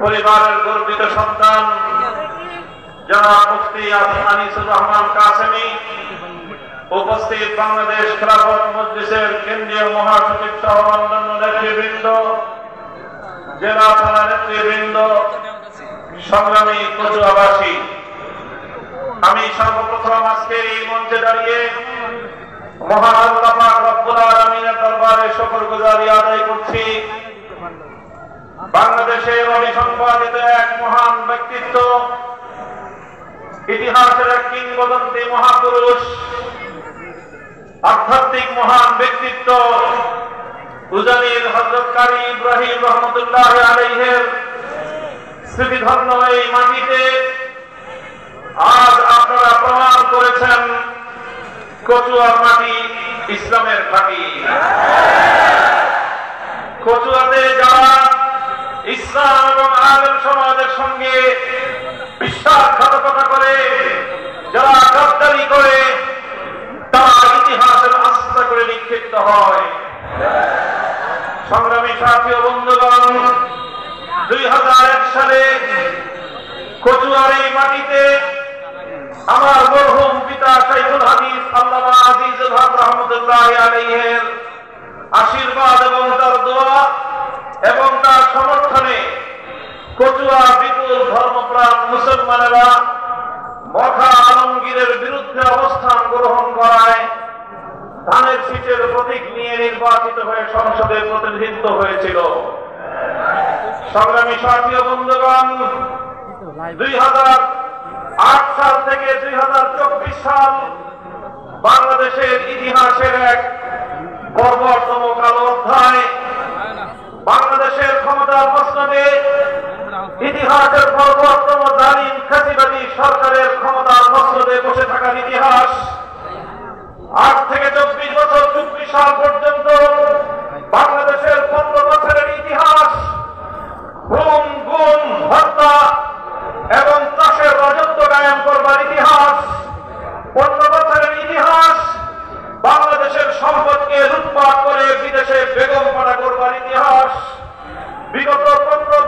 পরিবারের গর্বিত সন্তান জনাব মুফতি আনিসুর রহমান কাসেমি, উপস্থিত বাংলাদেশ খেলাফত মজলিসের কেন্দ্রীয় মহাসচিব সহ অন্যান্য নেতৃবৃন্দ, জেলা থানা নেতৃবৃন্দ, সংগ্রামী কচুয়াবাসী, আমি সর্বপ্রথম আজকে এই মঞ্চে দাঁড়িয়ে মহান আল্লাহ পাক রব্বুল আলামিনের দরবারে শুকরগুজারি আদায় করছি। বাংলাদেশের অবিসংবাদিত এক মহান ব্যক্তিত্ব, ইতিহাসের এক কিংবদন্তি মহাপুরুষ, আধ্যাত্মিক মহান ব্যক্তিত্ব উজানির হযরত কারি ইব্রাহিম রহমতুল্লাহ আলাইহির স্মৃতিধন্য এই মাটিতে আজ আপনারা প্রমাণ করেছেন কচুয়ার মাটি ইসলামের ঘাঁটি। কচুয়াতে যারা ইসলাম এবং আলেম সমাজের সঙ্গে বিশ্বাসঘাতকতা করে, যারা গাদ্দারি করে, তারা ইতিহাসের আস্থা করে নিক্ষিপ্ত হয়। সংগ্রামী সাথী ও বন্ধুগণ, 2001 সালে কচুয়ার এই মাটিতে আমার মরহুম পিতা শাইখুল হাদিস আল্লামা আজিজুল হক রহমতুল্লাহ আলাইহির আশীর্বাদ এবং তার দোয়া এবং তার সমর্থনে কচুয়া বিপুল ধর্মপ্রাণ মুসলমানেরা মখা আলমগীরের বিরুদ্ধে অবস্থান গ্রহণ করায় ধানের শীষের প্রতীক নিয়ে নির্বাচিত হয়ে সংসদে প্রতিনিধিত্ব হয়েছিল। সংগ্রামী সাথী ও বন্ধুগণ, 2008 সাল থেকে 2024 সাল বাংলাদেশের ইতিহাসের এক বর্বরতম কালো অধ্যায়। বাংলাদেশের ক্ষমতার মসনদে ইতিহাসের বর্বরতম জালিম ফ্যাসিবাদী সরকারের ক্ষমতার মসনদে বসে থাকার ইতিহাস। 8 থেকে 24 বছর 24 সাল পর্যন্ত বাংলাদেশের 15 বছরের ইতিহাস গুম, হত্যা এবং ত্রাসের রাজত্ব কায়েম করবার ইতিহাস। 15 বছরের ইতিহাস বাংলাদেশের সম্পদকে লুটপাট করে বিদেশে বেগম পাড়া করবার ইতিহাস। বিগত 15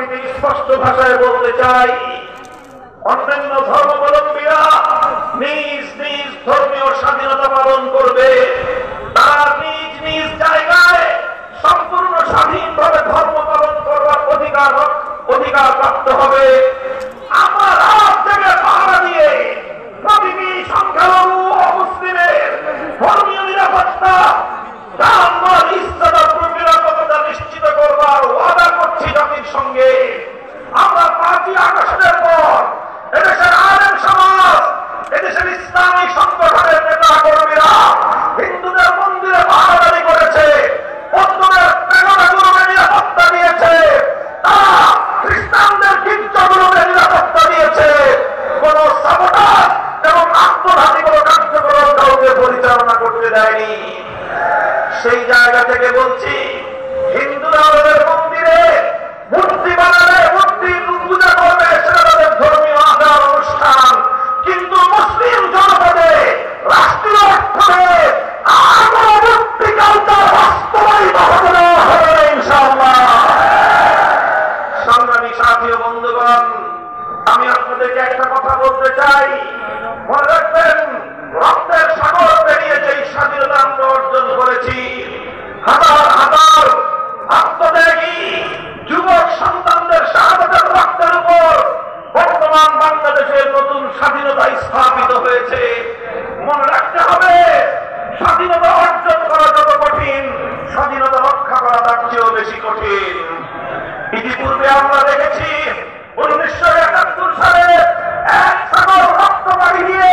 থেকে স্পষ্ট ভাষায় বলতে চাই, অন্যান্য ধর্মাবলম্বীরা নিজ নিজ ধর্মীয় স্বাধীনতা পালন করবে, তারা নিজ নিজ জায়গায় সম্পূর্ণ স্বাধীনভাবে ধর্ম পালন করবার অধিকার প্রাপ্ত হবে। আমরা রাত জেগে পাহারা দিয়ে প্রতিটি সংখ্যালঘু মুসলিমের ধর্মীয় নিরাপত্তা, নিরাপত্তা নিশ্চিত করবার ওয়াদা করছি জাতির সঙ্গে। আমরা 5ই আগস্টের পর এদেশের আলেম সমাজ, এদেশের ইসলামী সংগঠনের নেতা কর্মীরা হিন্দুদের মন্দিরে পাহারাদারি করেছে, বৌদ্ধদের প্রেরণাগুলোকে নিরাপত্তা দিয়েছে, তারা খ্রিস্টানদের গির্জাগুলোকে নিরাপত্তা দিয়েছে। কোন সাবোটাজ এবং আত্মঘাতী কোন কার্যক্রম কাউকে পরিচালনা করতে দেয়নি। সেই জায়গা থেকে বলছি, হিন্দুরা ওদের মন্দিরে মূর্তি বানাবে, মূর্তি পূজা করবে, সেটা তাদের ধর্মীয় আচার অনুষ্ঠান, কিন্তু মুসলিম জনপদে রাষ্ট্রীয় অর্থে আর কোন মূর্তি কালচার বাস্তবায়িত হবে না, হবে না ইনশাআল্লাহ। সংগ্রামী সাথী ও বন্ধুগণ, আমি আপনাদেরকে একটা কথা বলতে চাই, মনে রাখবেন, রক্তের সাগর পেরিয়ে যেই স্বাধীনতা আমরা অর্জন করেছি, হাজার হাজার আত্মত্যাগী যুবক সন্তানদের শাহাদাতের রক্তের উপর বর্তমান বাংলাদেশের নতুন স্বাধীনতা স্থাপিত হয়েছে। মনে রাখতে হবে, স্বাধীনতা অর্জন করা যত কঠিন, স্বাধীনতা রক্ষা করা তার চেয়েও বেশি কঠিন। ইতিপূর্বে আমরা দেখেছি 1971 সালে এক সাগর রক্ত পাড়ি দিয়ে